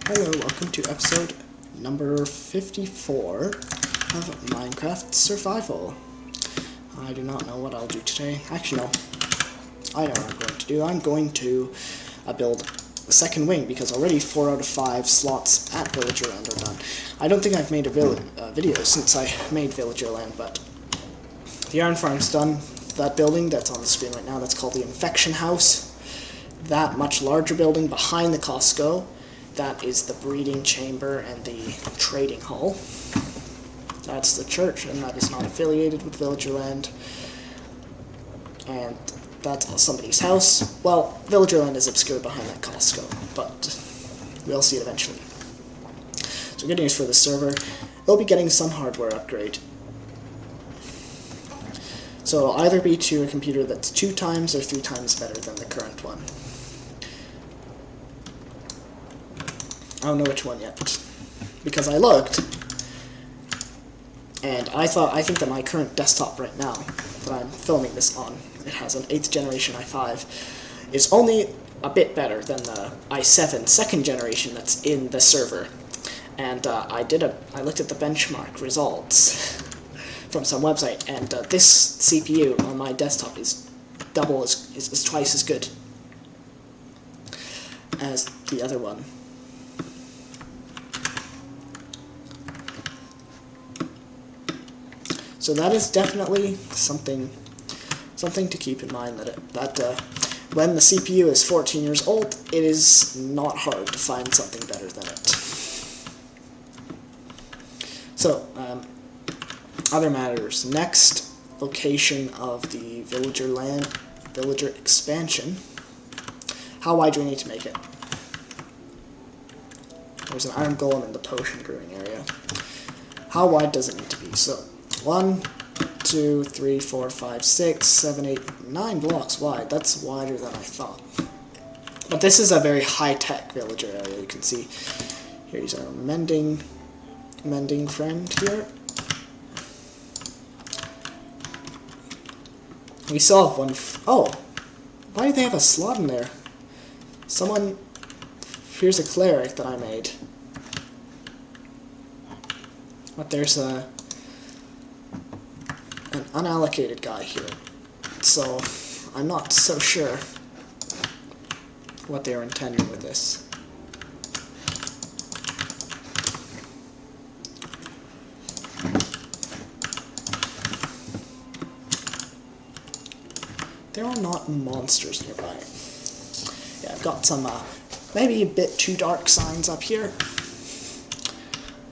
Hello, welcome to episode number 54 of Minecraft Survival. I do not know what I'll do today. Actually, no. I know what I'm going to do. I'm going to build a second wing, because already 4 out of 5 slots at Villagerland are done. I don't think I've made a video since I made Villagerland, but the iron farm's done. That building that's on the screen right now, that's called the Infection House. That much larger building behind the Costco, that is the breeding chamber and the trading hall. That's the church, and that is not affiliated with Villagerland. And that's somebody's house. Well, Villagerland is obscured behind that Costco, but we'll see it eventually. So good news for the server. It'll be getting some hardware upgrade. So it'll either be to a computer that's 2 times or 3 times better than the current one. I don't know which one yet, because I looked, and I think that my current desktop right now, that I'm filming this on, it has an 8th generation i5, is only a bit better than the i7 2nd generation that's in the server. And I looked at the benchmark results from some website, and this CPU on my desktop is twice as good as the other one. So that is definitely something to keep in mind, that when the CPU is 14 years old, it is not hard to find something better than it. So, other matters. Next location of the villager expansion. How wide do we need to make it? There's an iron golem in the potion brewing area. How wide does it need to be? So, 1, 2, 3, 4, 5, 6, 7, 8, 9 blocks wide. That's wider than I thought. But this is a very high-tech villager area. You can see here's our mending friend here. We still have one. Oh, why do they have a slot in there? Here's a cleric that I made. But there's an unallocated guy here, so I'm not so sure what they're intending with this. There are not monsters nearby. Yeah, I've got some maybe a bit too dark signs up here,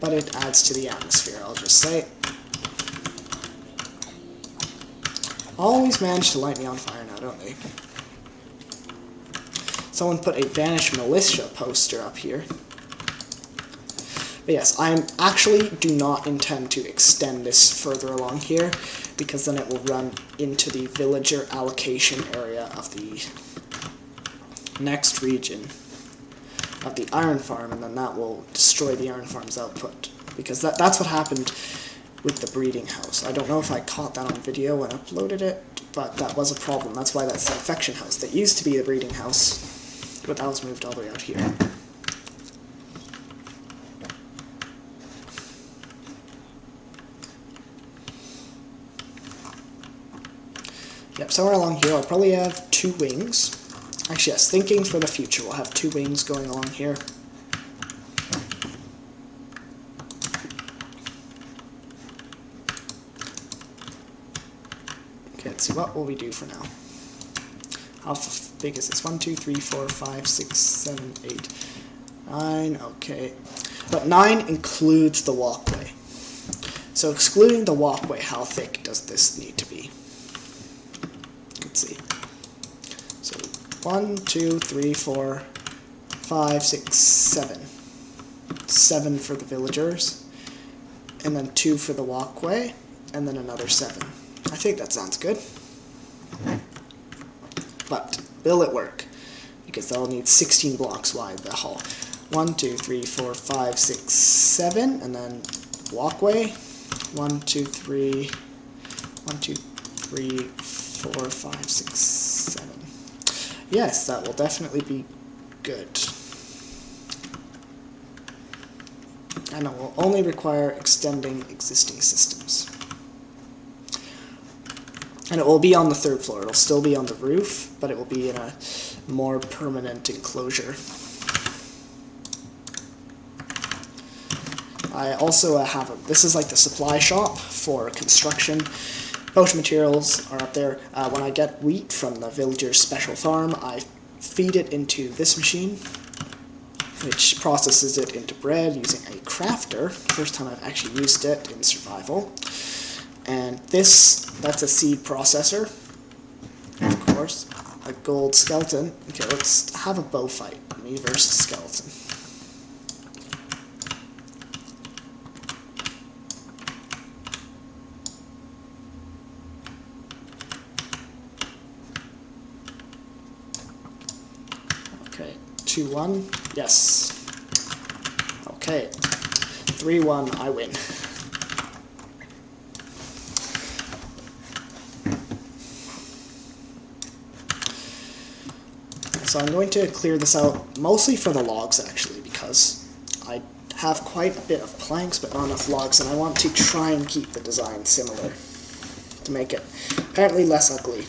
but it adds to the atmosphere, I'll just say. Always manage to light me on fire now, don't they? Someone put a Vanish Militia poster up here. But yes, I actually do not intend to extend this further along here, because then it will run into the villager allocation area of the next region of the iron farm, and then that will destroy the iron farm's output. Because that's what happened with the breeding house. I don't know if I caught that on video and uploaded it, but that was a problem. That's why that's the infection house. That used to be the breeding house, but that was moved all the way out here. Yep, somewhere along here I'll probably have 2 wings. Actually, yes, thinking for the future, we'll have 2 wings going along here. Let's see, what will we do for now? How big is this? 1, 2, 3, 4, 5, 6, 7, 8, 9, okay. But 9 includes the walkway. So excluding the walkway, how thick does this need to be? Let's see. So 1, 2, 3, 4, 5, 6, 7. 7 for the villagers, and then 2 for the walkway, and then another 7. I think that sounds good. But will it work? Because they'll need 16 blocks wide, the hall. 1, 2, 3, 4, 5, 6, 7, and then walkway. 1, 2, 3, 1, 2, 3, 4, 5, 6, 7. Yes, that will definitely be good. and it will only require extending existing systems. And it will be on the 3rd floor. It'll still be on the roof, but it will be in a more permanent enclosure. I also have this is like the supply shop for construction. Potion materials are up there. When I get wheat from the villager's special farm, I feed it into this machine, which processes it into bread using a crafter. First time I've actually used it in survival. And that's a seed processor, of course. A gold skeleton. Okay, let's have a bow fight. Me versus skeleton. Okay, 2-1. Yes. Okay. 3-1, I win. So I'm going to clear this out, mostly for the logs actually, because I have quite a bit of planks but not enough logs, and I want to try and keep the design similar to make it apparently less ugly.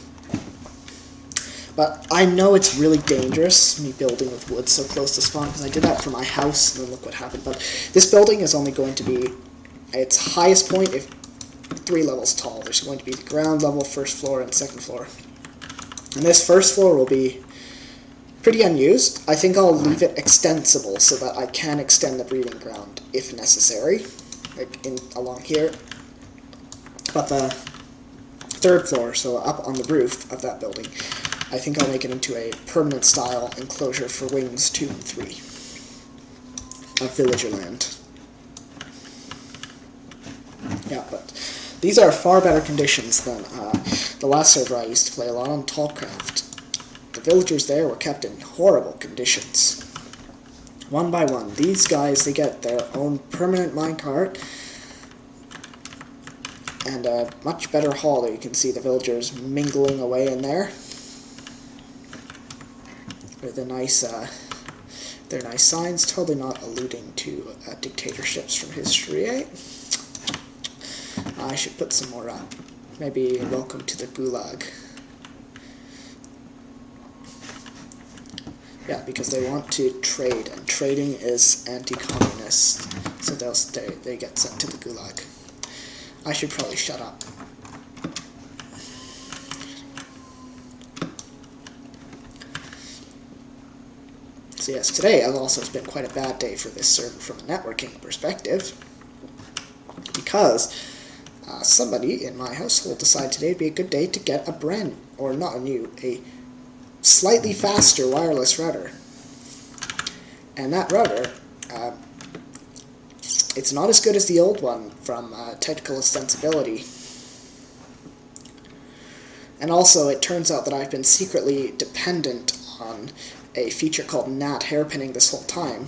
But I know it's really dangerous, me building with wood so close to spawn, because I did that for my house, and then look what happened. But this building is only going to be its highest point if 3 levels tall. There's going to be the ground level, 1st floor, and 2nd floor. And this 1st floor will be pretty unused. I think I'll leave it extensible so that I can extend the breeding ground if necessary, like along here. But the 3rd floor, so up on the roof of that building, I think I'll make it into a permanent style enclosure for wings 2 and 3 of Villagerland. Yeah, but these are far better conditions than the last server I used to play a lot on Tallcraft. The villagers there were kept in horrible conditions. One by one, these guys, they get their own permanent minecart and a much better hall there. You can see the villagers mingling away in there with their nice signs, totally not alluding to dictatorships from history, eh? I should put some more up. Maybe welcome to the gulag. Yeah, because they want to trade, and trading is anti-communist, so they get sent to the gulag. I should probably shut up. So yes, today has also been quite a bad day for this server from a networking perspective, because somebody in my household decided today would be a good day to get a slightly faster wireless router. And that router, it's not as good as the old one from technical extensibility. And also, it turns out that I've been secretly dependent on a feature called NAT hairpinning this whole time,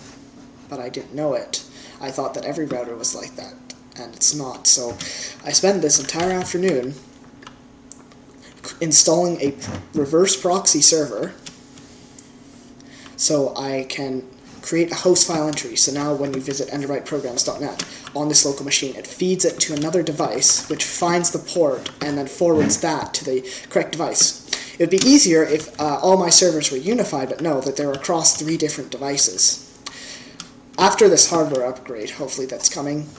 but I didn't know it. I thought that every router was like that, and it's not. So I spent this entire afternoon installing a reverse proxy server so I can create a host file entry. So now when you visit enderbyteprograms.net on this local machine, it feeds it to another device, which finds the port and then forwards that to the correct device. It would be easier if all my servers were unified, but no, that they're across 3 different devices. After this hardware upgrade, hopefully that's coming,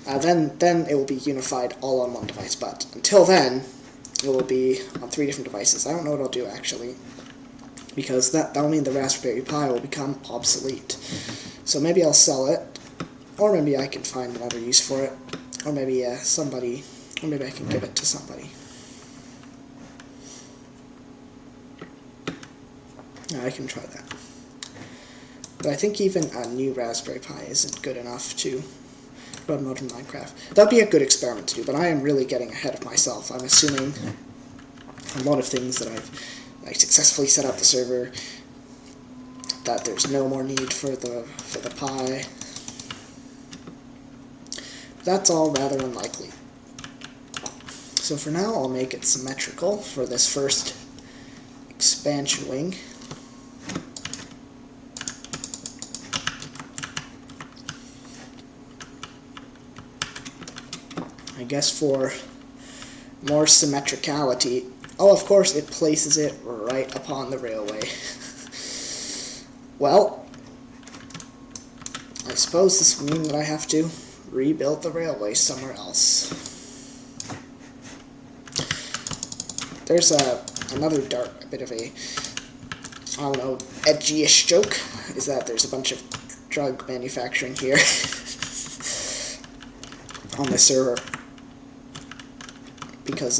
then it will be unified all on one device, but until then, it will be on 3 different devices. I don't know what I'll do, actually, because that'll mean the Raspberry Pi will become obsolete. So maybe I'll sell it, or maybe I can find another use for it, or maybe I can give it to somebody. I can try that. But I think even a new Raspberry Pi isn't good enough to run modern Minecraft. That would be a good experiment to do, but I am really getting ahead of myself. I'm assuming a lot of things that I successfully set up the server, that there's no more need for the Pi. That's all rather unlikely. So for now, I'll make it symmetrical for this first expansion wing. I guess for more symmetricality. Oh, of course, it places it right upon the railway. Well, I suppose this will mean that I have to rebuild the railway somewhere else. There's another dark, a bit of a, I don't know, edgy-ish joke, is that there's a bunch of drug manufacturing here on the server. Because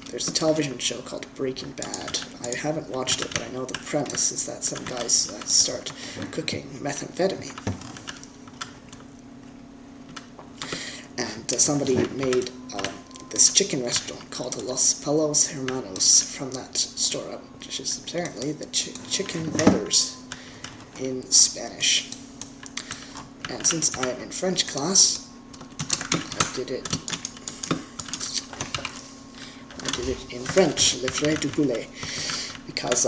there's a television show called Breaking Bad. I haven't watched it, but I know the premise is that some guys start cooking methamphetamine. And somebody made this chicken restaurant called Los Palos Hermanos from that store, which is apparently the chicken brothers in Spanish. And since I am in French class, I did it in French, le frais du poulet, because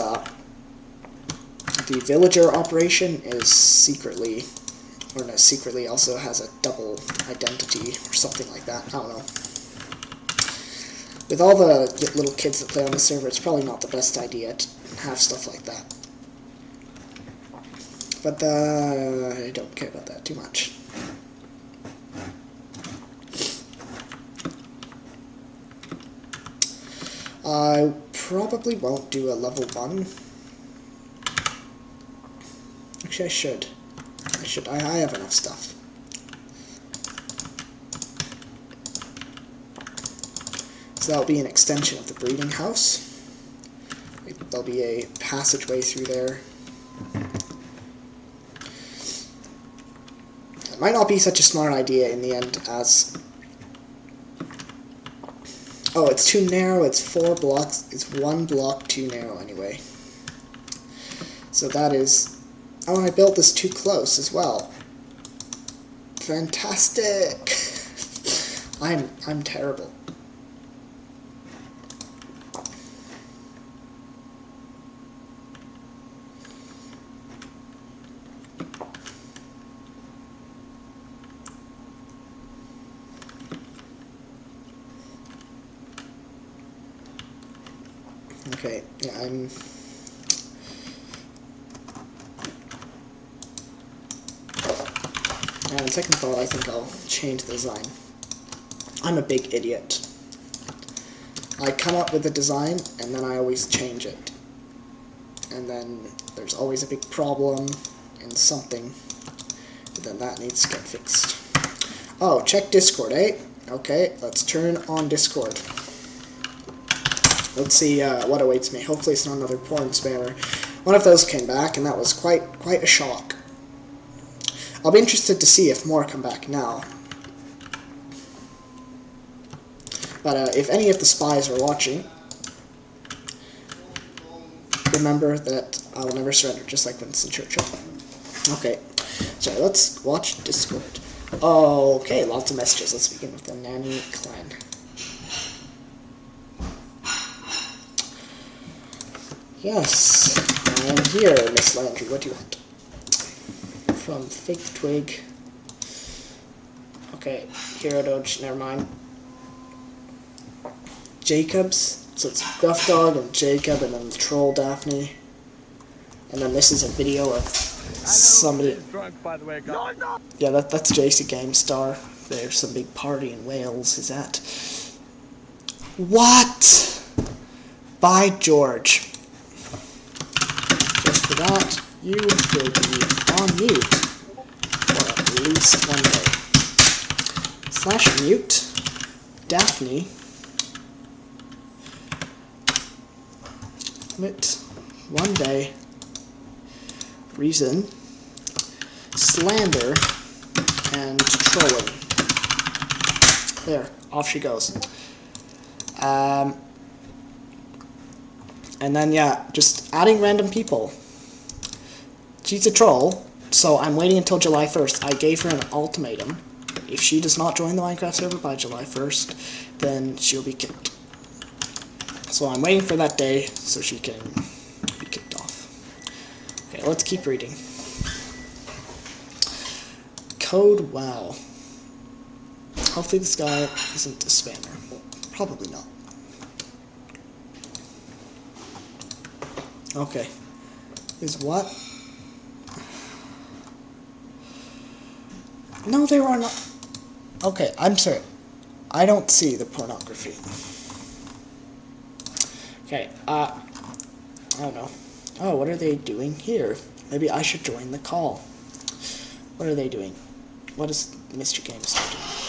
the villager operation is secretly also has a double identity or something like that. I don't know. With all the little kids that play on the server, it's probably not the best idea to have stuff like that. But I don't care about that too much. I probably won't do a level 1. Actually, I should. I have enough stuff. So that'll be an extension of the breeding house. There'll be a passageway through there. It might not be such a smart idea in the end as... Oh, it's too narrow, it's 4 blocks, it's 1 block too narrow anyway. So that is... Oh, and I built this too close as well. Fantastic! I'm terrible. Okay, yeah, I'm... on second thought, I think I'll change the design. I'm a big idiot. I come up with a design, and then I always change it. And then there's always a big problem in something, but then that needs to get fixed. Oh, check Discord, eh? Okay, let's turn on Discord. Let's see what awaits me. Hopefully it's not another porn spammer. One of those came back, and that was quite a shock. I'll be interested to see if more come back now. But if any of the spies are watching, remember that I will never surrender, just like Winston Churchill. Okay, so let's watch Discord. Okay, lots of messages. Let's begin with the Nanny clan. Yes, I am here, Miss Landry. What do you want? From Fake Twig. Okay, Hero Doge, never mind. Jacobs. So it's Gruff Dog and Jacob, and then the Troll Daphne. And then this is a video of somebody. Drunk, by the way, yeah, that's JC GameStar. There's some big party in Wales. Is that? What? By George. Just for that, you will be on mute for at least 1 day. /mute Daphne. Mute 1 day. Reason. Slander and trolling. There, off she goes. And then, yeah, just adding random people. She's a troll, so I'm waiting until July 1st. I gave her an ultimatum. If she does not join the Minecraft server by July 1st, then she'll be kicked. So I'm waiting for that day so she can be kicked off. Okay, let's keep reading. Code WoW. Hopefully this guy isn't a spammer. Probably not. Okay. Is what? No, there are not. Okay, I'm sorry. I don't see the pornography. Okay, I don't know. Oh, what are they doing here? Maybe I should join the call. What are they doing? What is Mr. Games doing?